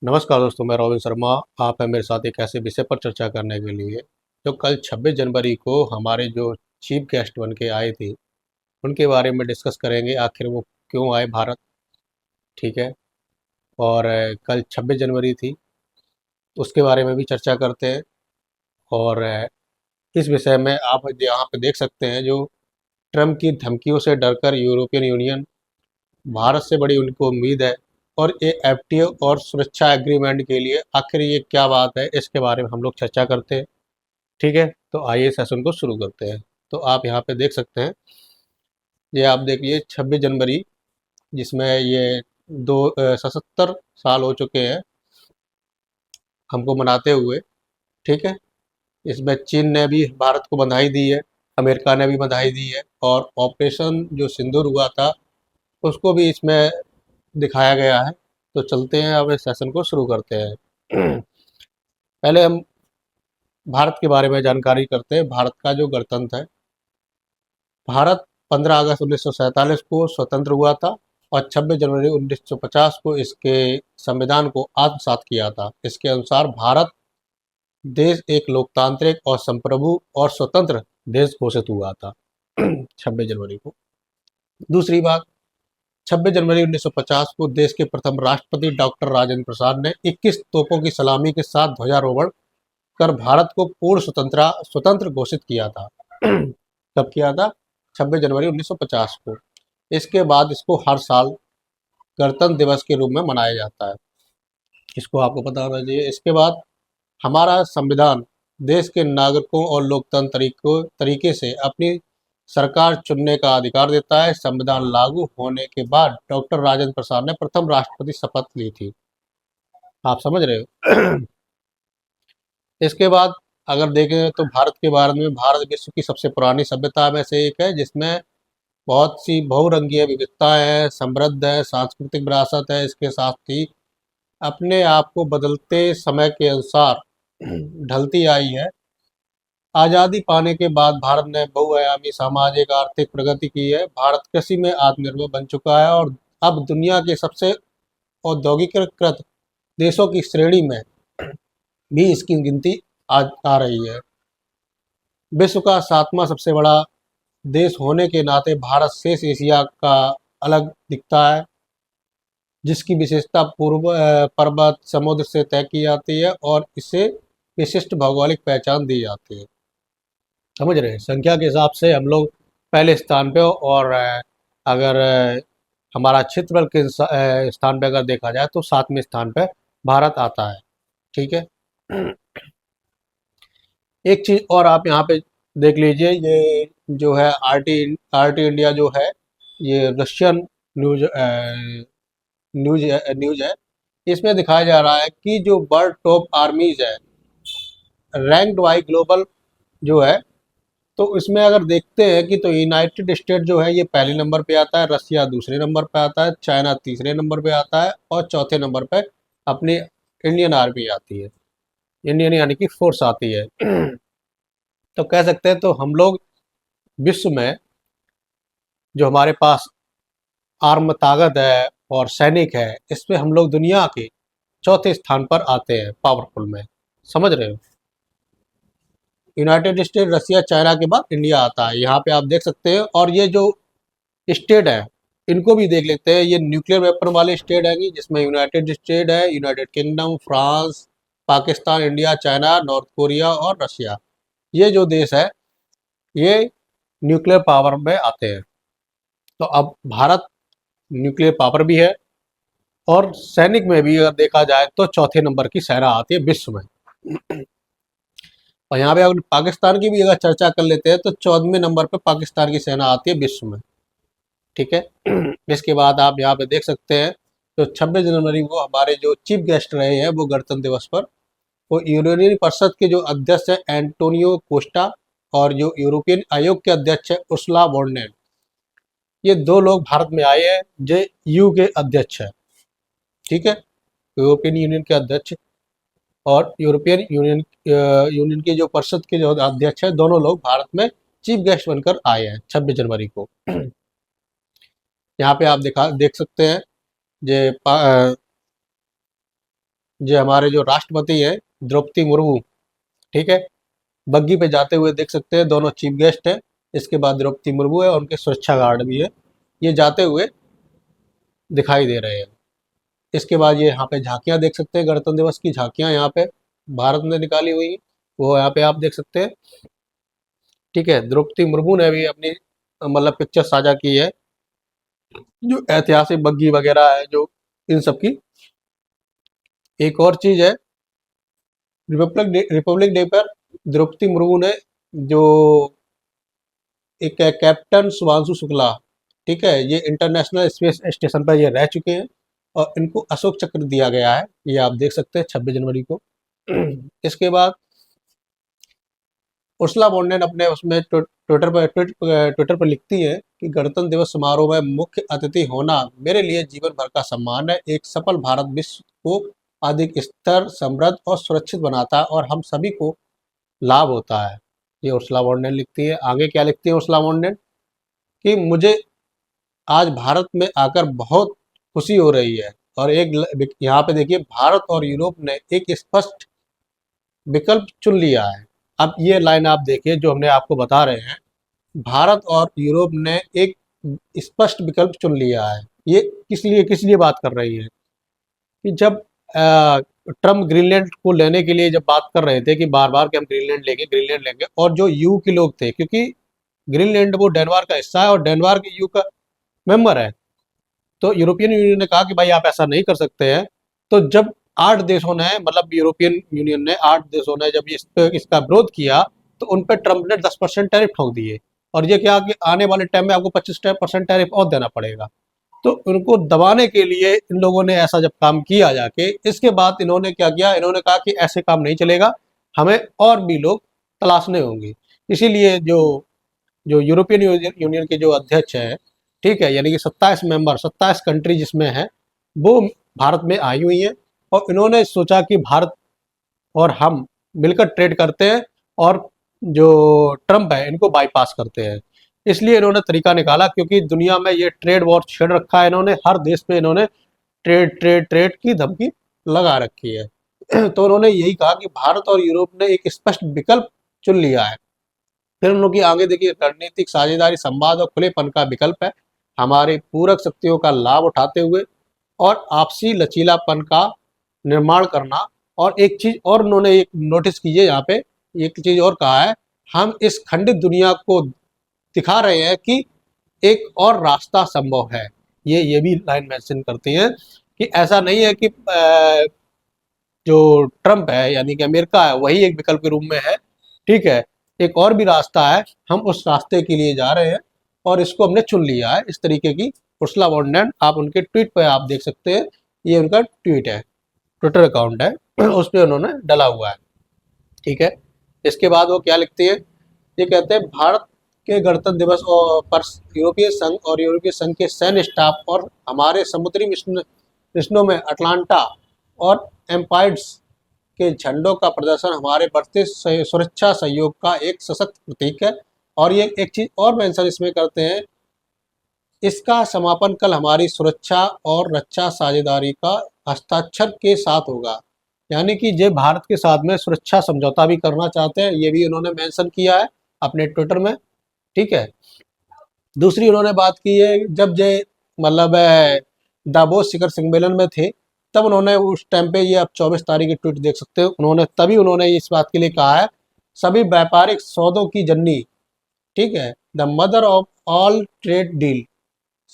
नमस्कार दोस्तों, मैं रॉबिन शर्मा। आप हैं मेरे साथ एक ऐसे विषय पर चर्चा करने के लिए जो कल 26 जनवरी को हमारे जो चीफ गेस्ट बन के आए थे उनके बारे में डिस्कस करेंगे। आखिर वो क्यों आए भारत, ठीक है। और कल 26 जनवरी थी, उसके बारे में भी चर्चा करते हैं। और इस विषय में आप यहाँ पे देख सकते हैं, जो ट्रम्प की धमकियों से डरकर यूरोपियन यूनियन, भारत से बड़ी उनको उम्मीद है। और ये एफटीए और सुरक्षा एग्रीमेंट के लिए आखिर ये क्या बात है, इसके बारे में हम लोग चर्चा करते हैं, ठीक है। तो आइए सेशन को शुरू करते हैं। तो आप यहाँ पे देख सकते हैं, ये आप देखिए 26 जनवरी, जिसमें ये 77 साल हो चुके हैं हमको मनाते हुए, ठीक है। इसमें चीन ने भी भारत को बधाई दी है, अमेरिका ने भी बधाई दी है, और ऑपरेशन जो सिंदूर हुआ था उसको भी इसमें दिखाया गया है। तो चलते हैं, अब इस सेशन को शुरू करते हैं। पहले हम भारत के बारे में जानकारी करते हैं। भारत का जो गणतंत्र है, भारत 15 अगस्त 1947 को स्वतंत्र हुआ था, और 26 जनवरी 1950 को इसके संविधान को आत्मसात किया था। इसके अनुसार भारत देश एक लोकतांत्रिक और संप्रभु और स्वतंत्र देश घोषित हुआ था 26 जनवरी को। दूसरी बात, 26 जनवरी 1950 को देश के प्रथम राष्ट्रपति डॉक्टर राजेंद्र प्रसाद ने 21 तोपों की सलामी के साथ ध्वजारोहण कर भारत को पूर्ण स्वतंत्र घोषित किया था। कब किया था? 26 जनवरी 1950 को। इसके बाद इसको हर साल गणतंत्र दिवस के रूप में मनाया जाता है। इसको आपको पता होना चाहिए। इसके बाद हमारा संविधान देश के नागरिकों और लोकतंत्र तरीके से अपनी सरकार चुनने का अधिकार देता है। संविधान लागू होने के बाद डॉक्टर राजेंद्र प्रसाद ने प्रथम राष्ट्रपति शपथ ली थी। आप समझ रहे हो? इसके बाद अगर देखें तो भारत के बारे में, भारत विश्व की सबसे पुरानी सभ्यता में से एक है, जिसमें बहुत सी बहुरंगीय विविधताएं हैं, समृद्ध है, सांस्कृतिक विरासत है। इसके साथ ही अपने आप को बदलते समय के अनुसार ढलती आई है। आज़ादी पाने के बाद भारत ने बहुआयामी सामाजिक आर्थिक प्रगति की है। भारत कृषि में आत्मनिर्भर बन चुका है, और अब दुनिया के सबसे औद्योगिकीकृत देशों की श्रेणी में भी इसकी गिनती आ रही है। विश्व का 7वां सबसे बड़ा देश होने के नाते भारत शेष एशिया का अलग दिखता है, जिसकी विशेषता पर्वत समुद्र से तय की जाती है, और इसे विशिष्ट भौगोलिक पहचान दी जाती है। समझ रहे हैं? संख्या के हिसाब से हम लोग पहले स्थान पे हो, और अगर हमारा क्षेत्रफल के स्थान पे अगर देखा जाए तो 7वें स्थान पे भारत आता है, ठीक है। एक चीज और आप यहाँ पे देख लीजिए, ये जो है आरटी इंडिया जो है, ये रशियन न्यूज न्यूज न्यूज है। इसमें दिखाया जा रहा है कि जो वर्ल्ड टॉप आर्मीज है, रैंक्ड बाई ग्लोबल जो है, तो इसमें अगर देखते हैं कि तो यूनाइटेड स्टेट जो है ये पहले नंबर पे आता है, रसिया दूसरे नंबर पे आता है, चाइना तीसरे नंबर पे आता है, और चौथे नंबर पे अपनी इंडियन आर्मी आती है, इंडियन यानी कि फोर्स आती है। तो कह सकते हैं तो हम लोग विश्व में जो हमारे पास आर्म ताकत है और सैनिक है, इसमें हम लोग दुनिया के चौथे स्थान पर आते हैं पावरफुल में। समझ रहे हो? यूनाइटेड स्टेट, रसिया, चाइना के बाद इंडिया आता है, यहाँ पे आप देख सकते हैं। और ये जो स्टेट है, इनको भी देख लेते हैं। ये न्यूक्लियर वेपन वाले स्टेट है, जिसमें यूनाइटेड स्टेट है, United kingdom, France, Pakistan, India, China, north Korea और रशिया। ये जो देश है ये न्यूक्लियर पावर में आते हैं। तो अब भारत न्यूक्लियर पावर भी है, और सैनिक में भी अगर देखा जाए तो चौथे नंबर की सेना आती है विश्व में। और यहाँ पे अगर पाकिस्तान की भी अगर चर्चा कर लेते हैं तो 14वें नंबर पे पाकिस्तान की सेना आती है विश्व में, ठीक है। इसके बाद आप यहाँ पे देख सकते हैं, तो 26 जनवरी को हमारे जो चीफ गेस्ट रहे हैं वो गणतंत्र दिवस पर, वो यूरोपियन परिषद के जो अध्यक्ष है एंटोनियो कोस्टा, और जो यूरोपियन आयोग के अध्यक्ष है उर्सुला वॉन डेर, ये दो लोग भारत में आए हैं। जो यू के अध्यक्ष है, ठीक है, यूरोपियन यूनियन के अध्यक्ष, और यूरोपियन यूनियन के जो परिषद के जो अध्यक्ष है, दोनों लोग भारत में चीफ गेस्ट बनकर आए हैं 26 जनवरी को। यहाँ पे आप देख सकते हैं, जे जो हमारे जो राष्ट्रपति हैं द्रौपदी मुर्मू, ठीक है, बग्गी पे जाते हुए देख सकते हैं, दोनों चीफ गेस्ट हैं। इसके बाद द्रौपदी मुर्मू है और उनके सुरक्षा गार्ड भी है, ये जाते हुए दिखाई दे रहे हैं। इसके बाद ये यहाँ पे झांकियाँ देख सकते हैं, गणतंत्र दिवस की झांकियाँ यहाँ पे भारत ने निकाली हुई हैं, वो यहाँ पे आप देख सकते हैं। ठीक है, द्रौपदी मुर्मू ने भी अपनी मतलब पिक्चर साझा की है, जो ऐतिहासिक बग्गी वगैरह है जो इन सब की। एक और चीज है, रिपब्लिक डे पर द्रौपदी मुर्मू ने जो एक है कैप्टन शुभांशु शुक्ला, ठीक है, ये इंटरनेशनल स्पेस स्टेशन पर ये रह चुके हैं और इनको अशोक चक्र दिया गया है, ये आप देख सकते हैं 26 जनवरी को। इसके बाद उर्सुला वॉन अपने उसमें ट्विटर पर लिखती हैं कि गणतंत्र दिवस समारोह में मुख्य अतिथि होना मेरे लिए जीवन भर का सम्मान है। एक सफल भारत विश्व को अधिक स्थिर, समृद्ध और सुरक्षित बनाता है और हम सभी को लाभ होता है। ये उर्सुला वॉन लिखती है। आगे क्या लिखती है उर्सुला वॉन कि मुझे आज भारत में आकर बहुत खुशी हो रही है। और एक यहाँ पे देखिए, भारत और यूरोप ने एक स्पष्ट विकल्प चुन लिया है। अब ये लाइन आप देखिए जो हमने आपको बता रहे हैं, भारत और यूरोप ने एक स्पष्ट विकल्प चुन लिया है। ये किस लिए बात कर रही है कि जब ट्रम्प ग्रीनलैंड को लेने के लिए जब बात कर रहे थे कि बार बार कि हम ग्रीनलैंड लेंगे, और जो यू के लोग थे, क्योंकि ग्रीनलैंड वो डेनमार्क का हिस्सा है और डेनमार्क यू का मेंबर है, तो यूरोपियन यूनियन ने कहा कि भाई आप ऐसा नहीं कर सकते हैं। तो जब 8 देशों ने, मतलब यूरोपियन यूनियन ने 8 देशों ने जब इसका विरोध किया, तो उन पर ट्रम्प ने 10% टैरिफ ठोक दिए और ये क्या कि आने वाले टाइम में आपको 25% टैरिफ और देना पड़ेगा। तो उनको दबाने के लिए इन लोगों ने ऐसा जब काम किया जाके, इसके बाद इन्होंने क्या किया, इन्होंने कहा कि ऐसे काम नहीं चलेगा, हमें और भी लोग तलाशने होंगे। इसीलिए जो जो यूरोपियन यूनियन के जो अध्यक्ष हैं, ठीक है, यानी कि 27 कंट्री जिसमें है, वो भारत में आई हुई हैं और इन्होंने सोचा कि भारत और हम मिलकर ट्रेड करते हैं और जो ट्रम्प है इनको बाईपास करते हैं। इसलिए इन्होंने तरीका निकाला, क्योंकि दुनिया में ये ट्रेड वॉर छेड़ रखा है इन्होंने, हर देश पे इन्होंने ट्रेड ट्रेड ट्रेड की धमकी लगा रखी है। तो उन्होंने यही कहा कि भारत और यूरोप ने एक स्पष्ट विकल्प चुन लिया है। फिर उन लोग की आगे देखिए, रणनीतिक साझेदारी, संवाद और खुलेपन का विकल्प है, हमारे पूरक शक्तियों का लाभ उठाते हुए और आपसी लचीलापन का निर्माण करना। और एक चीज और उन्होंने एक नोटिस कीजिए यहाँ पे, एक चीज और कहा है, हम इस खंडित दुनिया को दिखा रहे हैं कि एक और रास्ता संभव है। ये भी लाइन मेंशन करती है कि ऐसा नहीं है कि जो ट्रम्प है यानी कि अमेरिका है वही एक विकल्प के रूप में है, ठीक है, एक और भी रास्ता है, हम उस रास्ते के लिए जा रहे हैं और इसको हमने चुन लिया है। इस तरीके की उर्सुला वॉन डेर, आप उनके ट्वीट पर आप देख सकते हैं, ये उनका ट्वीट है, ट्विटर अकाउंट है, उस पर उन्होंने डाला हुआ है, ठीक है। इसके बाद वो क्या लिखती है, ये कहते हैं भारत के गणतंत्र दिवस पर यूरोपीय संघ और यूरोपीय संघ के सैन्य स्टाफ और हमारे समुद्री मिशनों में अटलांटा और एम्पायर्स के झंडों का प्रदर्शन हमारे बढ़ते सुरक्षा सहयोग का एक सशक्त प्रतीक है। और ये एक चीज और मेंशन इसमें करते हैं, इसका समापन कल हमारी सुरक्षा और रक्षा साझेदारी का हस्ताक्षर के साथ होगा। यानी कि ये भारत के साथ में सुरक्षा समझौता भी करना चाहते हैं, ये भी उन्होंने मेंशन किया है अपने ट्विटर में, ठीक है। दूसरी उन्होंने बात की है, जब ये मतलब दावोस शिखर सम्मेलन में थे, तब उन्होंने उस टाइम पे, ये आप 24 तारीख की ट्वीट देख सकते हो, उन्होंने तभी उन्होंने इस बात के लिए कहा है, सभी व्यापारिक सौदों की जननी, ठीक है, the mother of all trade deal,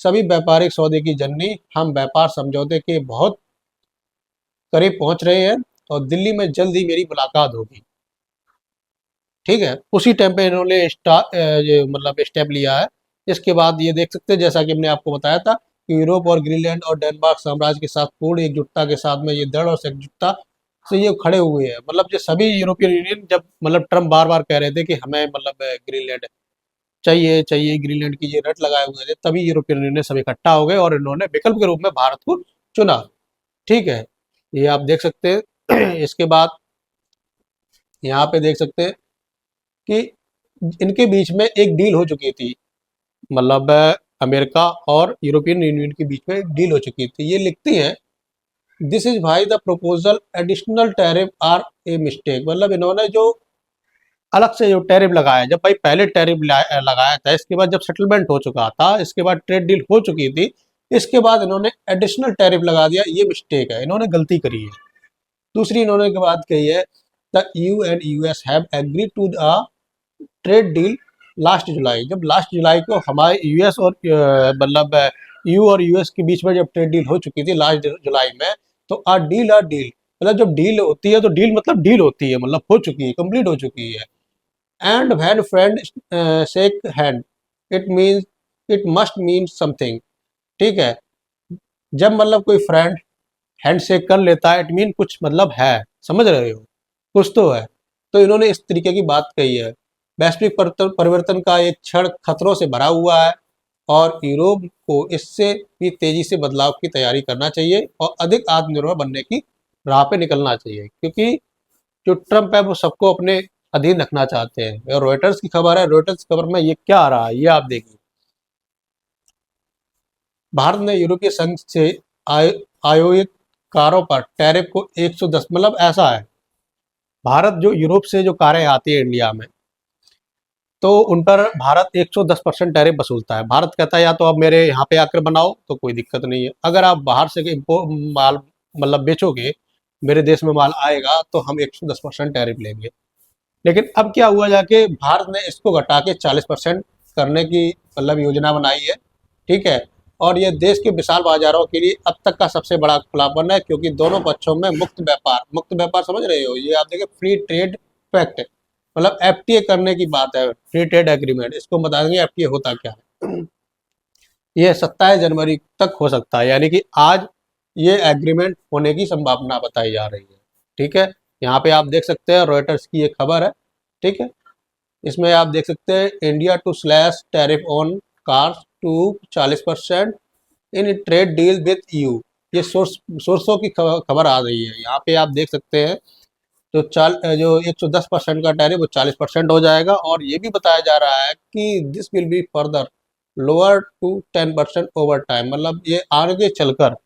सभी व्यापारिक सौदे की जननी, हम व्यापार समझौते के बहुत करीब पहुंच रहे हैं और दिल्ली में जल्द ही मेरी मुलाकात होगी, ठीक है। उसी टाइम पे इन्होंने ये मतलब स्टेप लिया है। इसके बाद ये देख सकते हैं, जैसा कि हमने आपको बताया था कि यूरोप और ग्रीनलैंड और डेनमार्क साम्राज्य के साथ पूर्ण एकजुटता के साथ में ये दृढ़ और एकजुटता से ये खड़े हुए हैं। मतलब ये सभी यूरोपियन यूनियन, जब मतलब ट्रम्प बार बार कह रहे थे कि हमें मतलब ग्रीनलैंड चाहिए चाहिए, ग्रीनलैंड की ये रट लगाए हुए थे, तभी यूरोपियन यूनियन सब इकट्ठा हो गए और इन्होंने विकल्प के रूप में भारत को चुना, ठीक है। ये आप देख सकते हैं। इसके बाद यहाँ पे देख सकते हैं कि इनके बीच में एक डील हो चुकी थी, मतलब अमेरिका और यूरोपियन यूनियन के बीच में एक डील हो चुकी थी। ये लिखती हैं दिस इज भाई the proposal additional tariff are a mistake, मतलब इन्होंने जो अलग से जो टैरिफ लगाया, जब भाई पहले टैरिफ लगाया था, इसके बाद जब सेटलमेंट हो चुका था, इसके बाद ट्रेड डील हो चुकी थी, इसके बाद इन्होंने एडिशनल टैरिफ लगा दिया, ये मिस्टेक है, इन्होंने गलती करी है। दूसरी इन्होंने की बात कही है, the EU and US have agree to the trade deal last July, जब लास्ट जुलाई को हमारे यूएस और मतलब यू और यूएस के बीच में जब ट्रेड डील हो चुकी थी लास्ट जुलाई में, तो आ डील, मतलब जब डील होती है तो डील मतलब डील होती है, मतलब हो चुकी है, कंप्लीट हो चुकी है। And when friend shake hand it means it must mean something, ठीक है, जब मतलब कोई फ्रेंड हैंड शेक कर लेता है, इट मीन कुछ मतलब है, समझ रहे हो, कुछ तो है। तो इन्होंने इस तरीके की बात कही है। वैश्विक परिवर्तन का एक क्षण खतरों से भरा हुआ है और यूरोप को इससे भी तेजी से बदलाव की तैयारी करना चाहिए और अधिक आत्मनिर्भर बनने की राह पे निकलना चाहिए, क्योंकि जो ट्रम्प है वो सबको अपने अधीन रखना चाहते हैं। और रॉयटर्स की खबर है, रॉयटर्स की खबर में ये क्या आ रहा है ये आप देखिए। भारत ने यूरोपीय संघ से आयोजित कारों पर टैरिफ को 110, मतलब ऐसा है, भारत जो यूरोप से जो कारें आती है इंडिया में, तो उन पर भारत 110% टैरिफ वसूलता है। भारत कहता है या तो आप मेरे यहाँ पे आकर बनाओ तो कोई दिक्कत नहीं है, अगर आप बाहर से माल मतलब बेचोगे, मेरे देश में माल आएगा तो हम 110% टैरिफ लेंगे। लेकिन अब क्या हुआ, जाके भारत ने इसको घटा के 40% करने की मतलब योजना बनाई है, ठीक है। और ये देश के विशाल बाजारों के लिए अब तक का सबसे बड़ा खुलापन है, क्योंकि दोनों पक्षों में मुक्त व्यापार समझ रहे हो, ये आप देखिए फ्री ट्रेड पैक्ट, मतलब एफटीए करने की बात है, फ्री ट्रेड एग्रीमेंट, इसको बता देंगे एफटीए होता क्या है। ये 27 जनवरी तक हो सकता है, यानी कि आज ये एग्रीमेंट होने की संभावना बताई जा रही है, ठीक है। यहाँ पे आप देख सकते हैं रॉयटर्स की ये खबर है, ठीक है। इसमें आप देख सकते हैं India to slash tariff on cars to 40% in trade deal with you, ये सोर्सों की खबर आ रही है। यहाँ पे आप देख सकते हैं जो 110% का टैरिफ वो 40% हो जाएगा, और ये भी बताया जा रहा है कि this will be further lower to 10% over time, मतलब ये आगे चलकर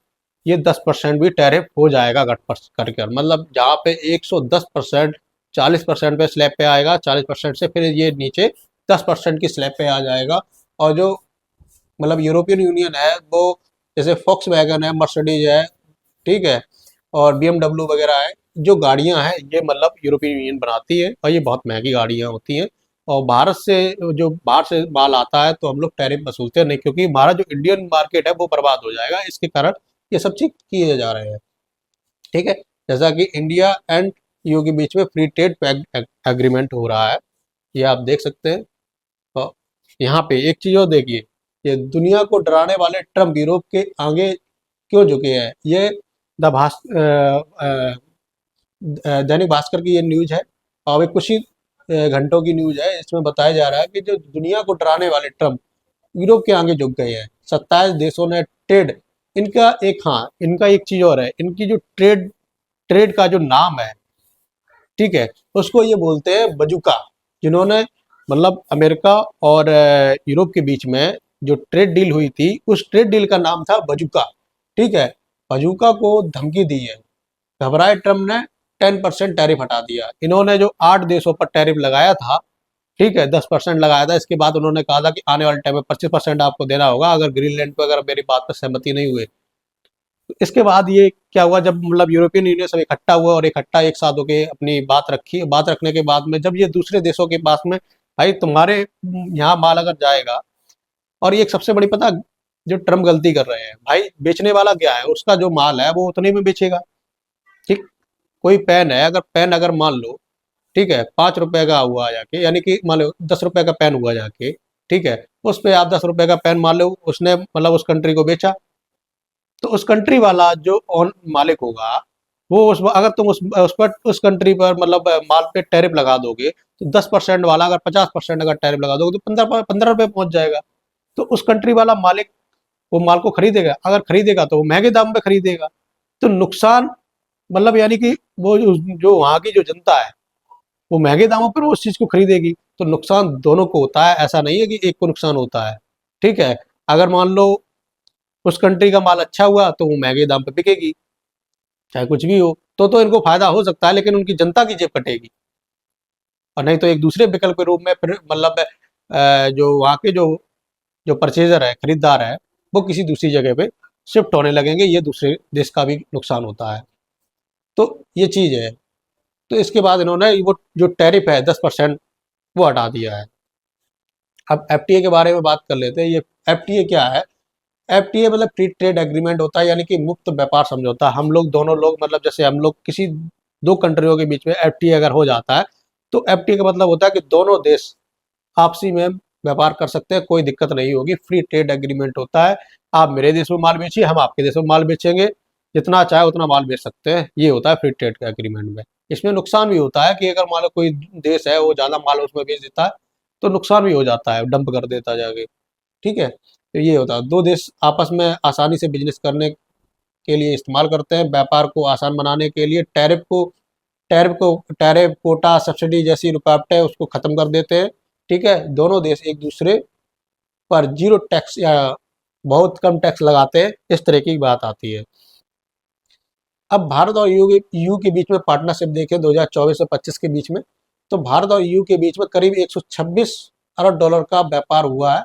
ये 10% भी टैरिफ हो जाएगा घट कर कर, मतलब जहाँ पे 110% 40% पे स्लैब पे आएगा, 40% से फिर ये नीचे 10% की स्लैब पे आ जाएगा। और जो मतलब यूरोपियन यूनियन है वो, जैसे फॉक्स वैगन है, मर्सिडीज है, ठीक है, और BMW वगैरह है, जो गाड़ियां हैं ये मतलब यूरोपियन यूनियन बनाती है और ये बहुत महंगी गाड़ियां होती हैं। और भारत से जो बाहर से माल आता है तो हम लोग टैरिफ वसूलते नहीं, क्योंकि हमारा जो इंडियन मार्केट है वो बर्बाद हो जाएगा, इसके कारण ये सब चीज किए जा रहे हैं, ठीक है। जैसा कि इंडिया एंड यू के बीच में फ्री ट्रेड एग्रीमेंट हो रहा है, ये आप देख सकते हैं। और यहाँ पे एक चीज और देखिए, ये दुनिया को डराने वाले ट्रम्प यूरोप के आगे क्यों झुके हैं, ये द भास दैनिक भास्कर की ये न्यूज है, और एक कुछ ही घंटों की न्यूज है। इसमें बताया जा रहा है कि जो दुनिया को डराने वाले ट्रम्प यूरोप के आगे झुक गए हैं। 27 देशों ने ट्रेड, इनका एक, हाँ इनका एक चीज और है, इनकी जो ट्रेड ट्रेड का जो नाम है, ठीक है, उसको ये बोलते हैं बजूका। जिन्होंने मतलब अमेरिका और यूरोप के बीच में जो ट्रेड डील हुई थी, उस ट्रेड डील का नाम था बजूका, ठीक है। बजूका को धमकी दी है, घबराए ट्रम्प ने 10% टैरिफ हटा दिया। इन्होंने जो 8 देशों पर टैरिफ लगाया था, ठीक है, 10% लगाया था, इसके बाद उन्होंने कहा था कि आने वाले टाइम में 25% आपको देना होगा अगर ग्रीनलैंड पर अगर मेरी बात पर सहमति नहीं हुए। इसके बाद ये क्या हुआ, जब मतलब यूरोपियन यूनियन सब इकट्ठा हुआ और इकट्ठा एक साथ होके अपनी बात रखी, बात रखने के बाद में जब ये दूसरे देशों के पास में, भाई तुम्हारे यहाँ माल अगर जाएगा, और ये एक सबसे बड़ी पता जो ट्रम्प गलती कर रहे हैं, भाई बेचने वाला क्या है, उसका जो माल है वो उतने में बेचेगा, ठीक। कोई पेन है, अगर पेन अगर मान लो, ठीक है, 5 रुपए का हुआ जाके, यानी कि मान लो 10 रुपए का पेन हुआ जाके, ठीक है, उस पे आप 10 रुपए का पेन मान लो उसने मतलब उस कंट्री को बेचा, तो उस कंट्री वाला जो ओन मालिक होगा, वो उस अगर तुम उस पर उस कंट्री पर मतलब माल पे टैरिफ लगा दोगे, तो 10% वाला अगर 50% अगर टैरिफ लगा दोगे तो 15 रुपए पहुंच जाएगा। तो उस कंट्री वाला मालिक वो माल को खरीदेगा, अगर खरीदेगा तो वो महंगे दाम पे खरीदेगा, तो नुकसान मतलब यानी कि वो जो वहाँ की जो जनता है वो महंगे दामों पर वो उस चीज को खरीदेगी, तो नुकसान दोनों को होता है, ऐसा नहीं है कि एक को नुकसान होता है, ठीक है। अगर मान लो उस कंट्री का माल अच्छा हुआ तो वो महंगे दाम पे बिकेगी, चाहे कुछ भी हो, तो इनको फायदा हो सकता है, लेकिन उनकी जनता की जेब कटेगी। और नहीं तो एक दूसरे विकल्प के रूप में फिर मतलब जो वहाँ के जो परचेजर है, खरीदार है, वो किसी दूसरी जगह पे शिफ्ट होने लगेंगे। ये दूसरे देश का भी नुकसान होता है। तो ये चीज़ है। तो इसके बाद इन्होंने वो जो टैरिफ है 10% वो हटा दिया है। अब एफटीए के बारे में बात कर लेते हैं। ये एफटीए क्या है? एफटीए मतलब फ्री ट्रेड एग्रीमेंट होता है, यानी कि मुक्त व्यापार समझौता। हम लोग दोनों लोग मतलब जैसे हम लोग किसी दो कंट्रियों के बीच में एफटीए अगर हो जाता है, तो एफटीए का मतलब होता है कि दोनों देश आपसी में व्यापार कर सकते हैं, कोई दिक्कत नहीं होगी। फ्री ट्रेड एग्रीमेंट होता है। आप मेरे देश में माल बेचिए, हम आपके देश में माल बेचेंगे, जितना चाहे उतना माल बेच सकते हैं। ये होता है फ्री ट्रेड का एग्रीमेंट में। इसमें नुकसान भी होता है कि अगर मान लो कोई देश है वो ज़्यादा माल उसमें बेच देता है, तो नुकसान भी हो जाता है, डंप कर देता जाके। ठीक है? तो ये होता है, दो देश आपस में आसानी से बिजनेस करने के लिए इस्तेमाल करते हैं। व्यापार को आसान बनाने के लिए टैरिफ, कोटा, सब्सिडी जैसी रुकावटें उसको खत्म कर देते हैं। ठीक है? दोनों देश एक दूसरे पर जीरो टैक्स या बहुत कम टैक्स लगाते हैं, इस तरह की बात आती है। अब भारत और यू के बीच में पार्टनरशिप देखें 2024 से 25 के बीच में, तो भारत और यू के बीच में करीब 126 अरब डॉलर का व्यापार हुआ है।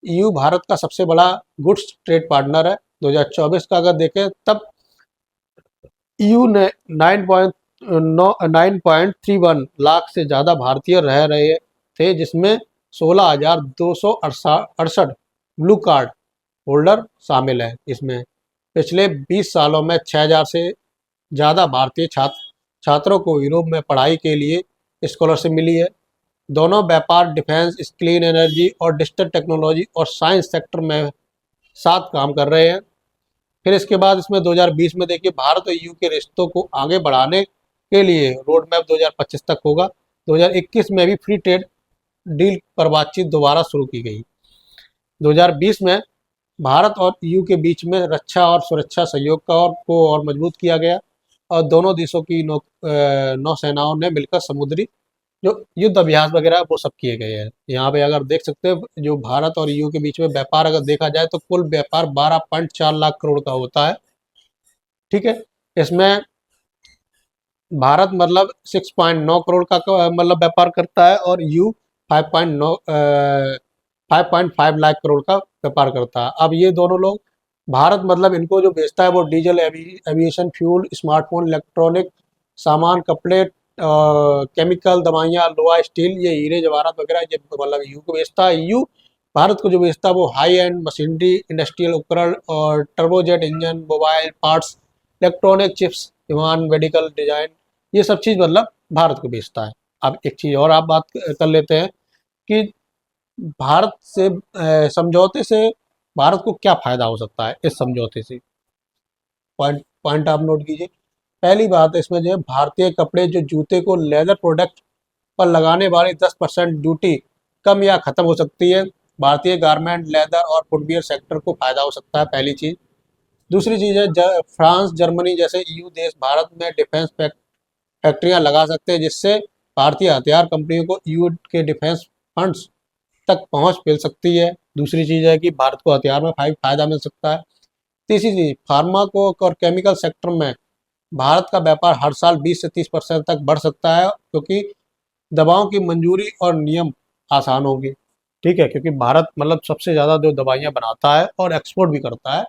यू भारत का सबसे बड़ा गुड्स ट्रेड पार्टनर है। 2024 का अगर देखें तब यू ने 9.31 लाख से ज़्यादा भारतीय रह रहे थे, जिसमें 16,268 ब्लू कार्ड होल्डर शामिल है। इसमें पिछले 20 सालों में 6,000 से ज़्यादा भारतीय छात्रों को यूरोप में पढ़ाई के लिए स्कॉलरशिप मिली है। दोनों व्यापार, डिफेंस, क्लीन एनर्जी और डिजिटल टेक्नोलॉजी और साइंस सेक्टर में साथ काम कर रहे हैं। फिर इसके बाद इसमें 2020 में देखिए भारत और यू के रिश्तों को आगे बढ़ाने के लिए रोड मैप 2025 तक होगा। 2021 में भी फ्री ट्रेड डील पर बातचीत दोबारा शुरू की गई। 2020 में भारत और यू के बीच में रक्षा और सुरक्षा सहयोग को और मजबूत किया गया, और दोनों देशों की नौसेनाओं ने मिलकर समुद्री जो युद्ध अभ्यास वगैरह वो सब किए गए हैं। यहाँ पे अगर देख सकते हो जो भारत और यू के बीच में व्यापार अगर देखा जाए तो कुल व्यापार 12.4 लाख करोड़ का होता है। ठीक है? इसमें भारत मतलब 6.9 करोड़ का मतलब व्यापार करता है, और यू 5.5 लाख करोड़ का व्यापार करता है। अब ये दोनों लोग, भारत मतलब इनको जो बेचता है वो diesel, aviation fuel, smartphone, electronic सामान, कपड़े, केमिकल, दवाइयाँ, लोहा, स्टील, ये हीरे जवाहरात वगैरह, ये मतलब यू को बेचता है। यू भारत को जो बेचता है वो हाई एंड मशीनरी, इंडस्ट्रियल उपकरण और turbojet engine, mobile parts, electronic chips, विमान, मेडिकल डिजाइन, ये सब चीज़ मतलब भारत को बेचता है। अब एक चीज़ और आप बात कर लेते हैं कि भारत से समझौते से भारत को क्या फ़ायदा हो सकता है। इस समझौते से पॉइंट पॉइंट आप नोट कीजिए। पहली बात इसमें जो है, भारतीय कपड़े, जो जूते को लेदर प्रोडक्ट पर लगाने वाली 10% ड्यूटी कम या खत्म हो सकती है। भारतीय गारमेंट, लेदर और फुटवियर सेक्टर को फायदा हो सकता है, पहली चीज़। दूसरी चीज़ है, फ्रांस, जर्मनी जैसे ईयू देश भारत में डिफेंस फैक्ट्रियां लगा सकते हैं, जिससे भारतीय हथियार कंपनियों को ईयू के डिफेंस फंड्स तक पहुंच मिल सकती है। दूसरी चीज़ है कि भारत को हथियार में फायदा मिल सकता है। तीसरी चीज़, फार्मा को और केमिकल सेक्टर में भारत का व्यापार हर साल 20 से 30% तक बढ़ सकता है, क्योंकि दवाओं की मंजूरी और नियम आसान होंगे। ठीक है? क्योंकि भारत मतलब सबसे ज़्यादा जो दवाइयाँ बनाता है और एक्सपोर्ट भी करता है,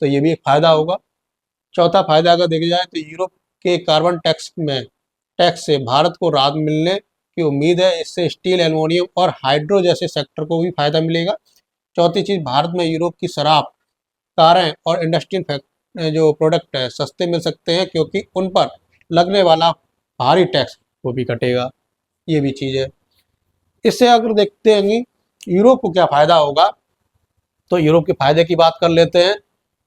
तो ये भी एक फ़ायदा होगा। चौथा फायदा अगर देखा जाए तो यूरोप के कार्बन टैक्स से भारत को राहत मिलने की उम्मीद है। इससे स्टील, एल्युमिनियम और हाइड्रो जैसे सेक्टर को भी फायदा मिलेगा। चौथी चीज़, भारत में यूरोप की शराब, कारें और इंडस्ट्रियल जो प्रोडक्ट है सस्ते मिल सकते हैं, क्योंकि उन पर लगने वाला भारी टैक्स वो भी कटेगा। ये भी चीज़ है। इससे अगर देखते हैं कि यूरोप को क्या फ़ायदा होगा, तो यूरोप के फ़ायदे की बात कर लेते हैं।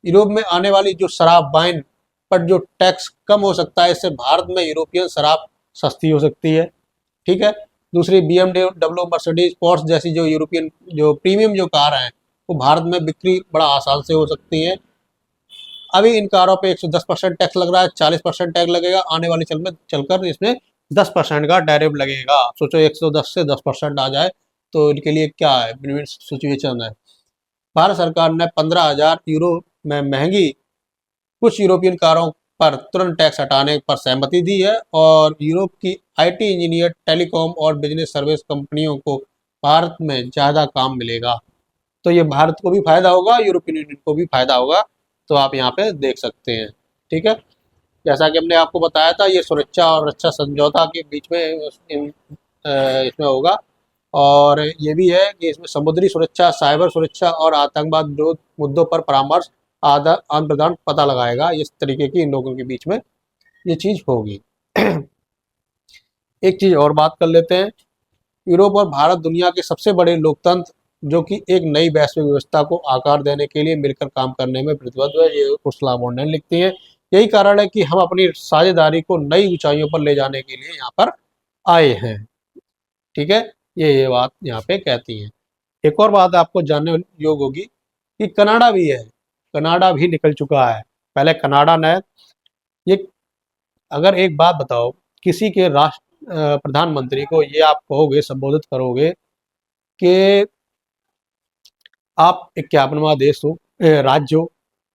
यूरोप में आने वाली जो शराब, वाइन पर जो टैक्स कम हो सकता है, इससे भारत में यूरोपियन शराब सस्ती हो सकती है। ठीक है? दूसरी, BMW, मर्सिडीज, पोर्स जैसी जो यूरोपियन जो प्रीमियम जो कार हैं, वो भारत में बिक्री बड़ा आसान से हो सकती है। अभी इन कारों पे 110% टैक्स लग रहा है, 40% टैक्स लगेगा। आने वाली चलकर इसमें 10% का टैरिफ लगेगा। सोचो 110 से 10% आ जाए तो इनके लिए क्या है, विन विन सिचुएशन है। भारत सरकार ने 15,000 यूरो में महंगी कुछ यूरोपियन कारों पर तुरंत टैक्स हटाने पर सहमति दी है और यूरोप की आईटी, इंजीनियर, टेलीकॉम और बिजनेस सर्विस कंपनियों को भारत में ज़्यादा काम मिलेगा। तो ये भारत को भी फायदा होगा, यूरोपियन यूनियन को भी फायदा होगा। तो आप यहाँ पे देख सकते हैं। ठीक है, जैसा कि हमने आपको बताया था, ये सुरक्षा और रक्षा समझौता के बीच में इसमें होगा। और ये भी है कि इसमें समुद्री सुरक्षा, साइबर सुरक्षा और आतंकवाद विरोध मुद्दों पर परामर्श, आदान प्रदान पता लगाएगा। इस तरीके की इन लोगों के बीच में ये चीज होगी। एक चीज और बात कर लेते हैं। यूरोप और भारत दुनिया के सबसे बड़े लोकतंत्र, जो कि एक नई वैश्विक व्यवस्था को आकार देने के लिए मिलकर काम करने में प्रतिबद्ध है, ये उर्सुला वॉन डर लेyen लिखती हैं। यही कारण है कि हम अपनी साझेदारी को नई ऊंचाइयों पर ले जाने के लिए यहाँ पर आए हैं। ठीक है, ये बात यहाँ पे कहती हैं। एक और बात आपको जानने योग्य होगी कि कनाडा भी है, कनाडा भी निकल चुका है। पहले कनाडा ने ये, अगर एक बात बताओ, किसी के राष्ट्र प्रधानमंत्री को ये आप कहोगे, संबोधित करोगे कि आप 51वां देश हो, राज्य हो,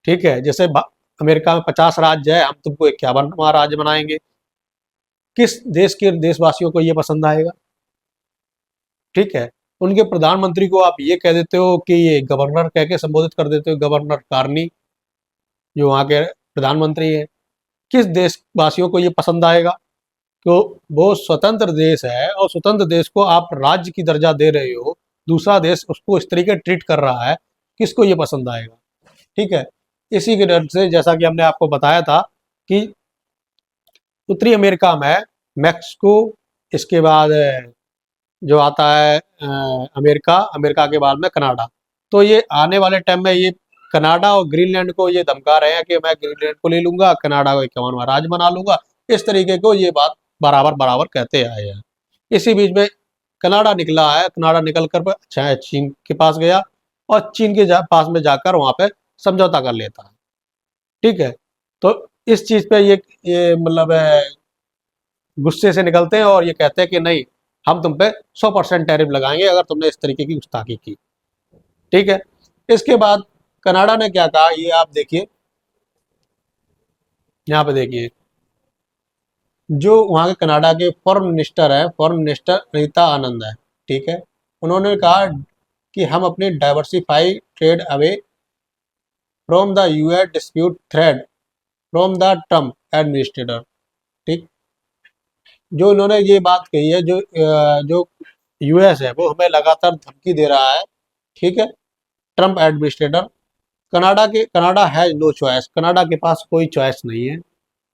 ठीक है, जैसे अमेरिका में 50 राज्य है, हम तुमको 51वां राज्य बनाएंगे, किस देश के देशवासियों को ये पसंद आएगा? ठीक है, उनके प्रधानमंत्री को आप ये कह देते हो कि ये गवर्नर कह के संबोधित कर देते हो, गवर्नर कार्नी, जो वहाँ के प्रधानमंत्री है। किस देशवासियों को ये पसंद आएगा? तो वो स्वतंत्र देश है और स्वतंत्र देश को आप राज्य की दर्जा दे रहे हो, दूसरा देश उसको इस तरीके ट्रीट कर रहा है, किसको ये पसंद आएगा? ठीक है, इसी के डर से, जैसा कि हमने आपको बताया था कि उत्तरी अमेरिका में मैक्सिको, इसके बाद जो आता है अमेरिका, अमेरिका के बाद में कनाडा। तो ये आने वाले टाइम में ये कनाडा और ग्रीनलैंड को ये धमका रहे हैं कि मैं ग्रीनलैंड को ले लूंगा, कनाडा को 51वां राज्य बना लूंगा। इस तरीके को ये बात बराबर बराबर कहते आए हैं। इसी बीच में कनाडा निकला है, कनाडा निकल कर चीन के पास गया और चीन के पास में जाकर वहां पे समझौता कर लेता है। ठीक है, तो इस चीज पे ये मतलब गुस्से से निकलते हैं और ये कहते हैं कि नहीं, हम तुम पे 100% टैरिफ लगाएंगे अगर तुमने इस तरीके की गुस्ताखी की। ठीक है, इसके बाद कनाडा ने क्या कहा, ये आप देखिए, यहाँ पे देखिए, जो वहाँ के कनाडा के फॉरेन मिनिस्टर है, फॉरेन मिनिस्टर रीता आनंद है। ठीक है, उन्होंने कहा कि हम अपनी diversify trade away from the US dispute thread from the Trump administrator. ठीक, जो इन्होंने ये बात कही है, जो यूएस है वो हमें लगातार धमकी दे रहा है। ठीक है, Trump administrator, Canada has no choice, Canada के पास कोई चॉइस नहीं है।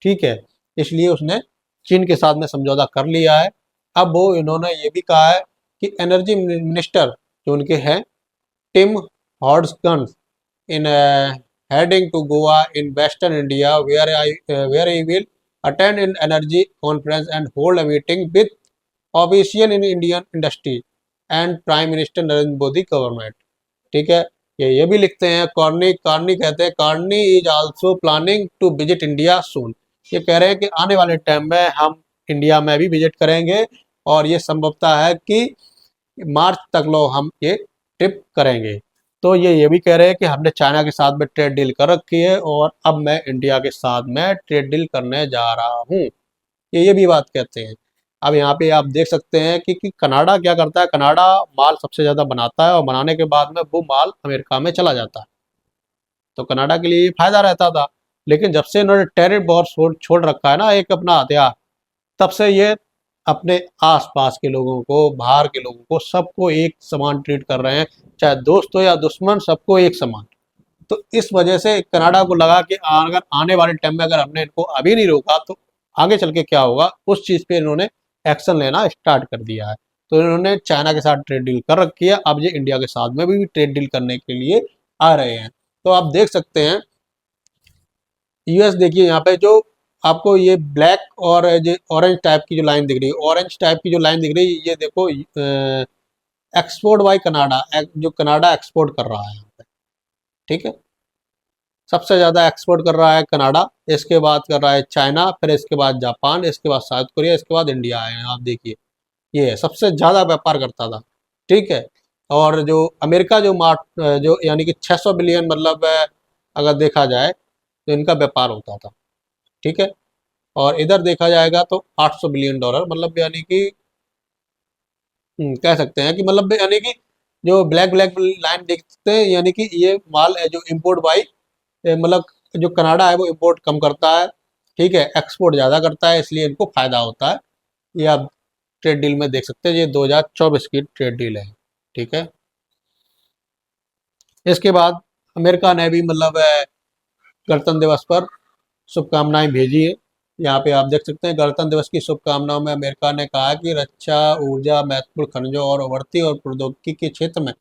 ठीक है, इसलिए उसने चीन के साथ में समझौता कर लिया है। अब वो इन्होंने ये भी कहा है कि एनर्जी मिनिस्टर जो उनके हैं, टिम हॉड्सकन, इन heading to Goa in Western India, where he will attend an energy conference and hold a meeting with official in Indian industry and Prime Minister Narendra Modi government. ठीक है, ये भी लिखते हैं, कार्नी कार्नी कहते हैं, Carney is also planning to visit India soon. ये कह रहे हैं कि आने वाले टाइम में हम इंडिया में भी विजिट करेंगे और ये संभवतः है कि मार्च तक लो हम ये ट्रिप करेंगे। तो ये भी कह रहे हैं कि हमने चाइना के साथ में ट्रेड डील कर रखी है और अब मैं इंडिया के साथ में ट्रेड डील करने जा रहा हूँ, ये भी बात कहते हैं। अब यहाँ पे आप देख सकते हैं कि कनाडा क्या करता है, कनाडा माल सबसे ज़्यादा बनाता है और बनाने के बाद में वो माल अमेरिका में चला जाता है। तो कनाडा के लिए ये फायदा रहता था, लेकिन जब से इन्होंने टैरिफ वॉर छोड़ रखा है ना एक अपना हथियार, तब से ये अपने आसपास के लोगों को, बाहर के लोगों को, सबको एक समान ट्रीट कर रहे हैं, चाहे दोस्त हो या दुश्मन, सबको एक समान। तो इस वजह से कनाडा को लगा कि अगर आने वाले टाइम में अगर हमने इनको अभी नहीं रोका तो आगे चल के क्या होगा, उस चीज़ पे इन्होंने एक्शन लेना स्टार्ट कर दिया है। तो इन्होंने चाइना के साथ ट्रेड डील कर रखी है, अब ये इंडिया के साथ में भी ट्रेड डील करने के लिए आ रहे हैं। तो आप देख सकते हैं, यूएस देखिए, यहाँ पे जो आपको ये ब्लैक और ये ऑरेंज टाइप की जो लाइन दिख रही है, ऑरेंज टाइप की जो लाइन दिख रही है, ये देखो एक्सपोर्ट बाय कनाडा, जो कनाडा एक्सपोर्ट कर रहा है यहाँ पे। ठीक है, सबसे ज़्यादा एक्सपोर्ट कर रहा है कनाडा, इसके बाद कर रहा है चाइना, फिर इसके बाद जापान, इसके बाद साउथ कोरिया, इसके बाद इंडिया है। आप देखिए, ये सबसे ज़्यादा व्यापार करता था। ठीक है, और जो अमेरिका जो यानी कि 600 बिलियन मतलब अगर देखा जाए तो इनका व्यापार होता था। ठीक है। और इधर देखा जाएगा तो $800 बिलियन, मतलब यानी कि कह सकते हैं कि मतलब यानी कि जो ब्लैक ब्लैक लाइन देखते हैं, यानी कि ये माल है जो इम्पोर्ट बाई, मतलब जो कनाडा है वो इम्पोर्ट कम करता है, ठीक है, एक्सपोर्ट ज़्यादा करता है, इसलिए इनको फायदा होता है। ये आप ट्रेड डील में देख सकते हैं, ये 2024 की ट्रेड डील है, ठीक है। इसके बाद अमेरिका ने भी मतलब गणतंत्र दिवस पर शुभकामनाएं भेजी है। यहाँ पे आप देख सकते हैं, गणतंत्र दिवस की शुभकामनाओं में अमेरिका ने कहा कि रक्षा, ऊर्जा, महत्वपूर्ण खनिजों और उभरती और प्रौद्योगिकी के क्षेत्र में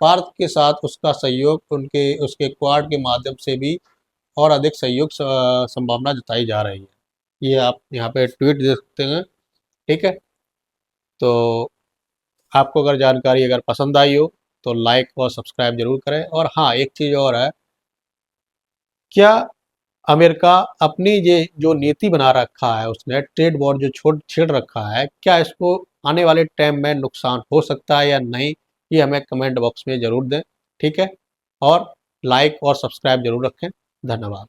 भारत के साथ उसका सहयोग उनके उसके क्वाड के माध्यम से भी और अधिक सहयोग संभावना जताई जा रही है। ये आप यहाँ पे ट्वीट देख सकते हैं, ठीक है। तो आपको अगर जानकारी अगर पसंद आई हो तो लाइक और सब्सक्राइब जरूर करें। और हाँ, एक चीज़ और है, क्या अमेरिका अपनी ये जो नीति बना रखा है, उसने ट्रेड वॉर जो छोड़ छेड़ रखा है, क्या इसको आने वाले टाइम में नुकसान हो सकता है या नहीं, ये हमें कमेंट बॉक्स में ज़रूर दें, ठीक है। और लाइक और सब्सक्राइब जरूर रखें। धन्यवाद।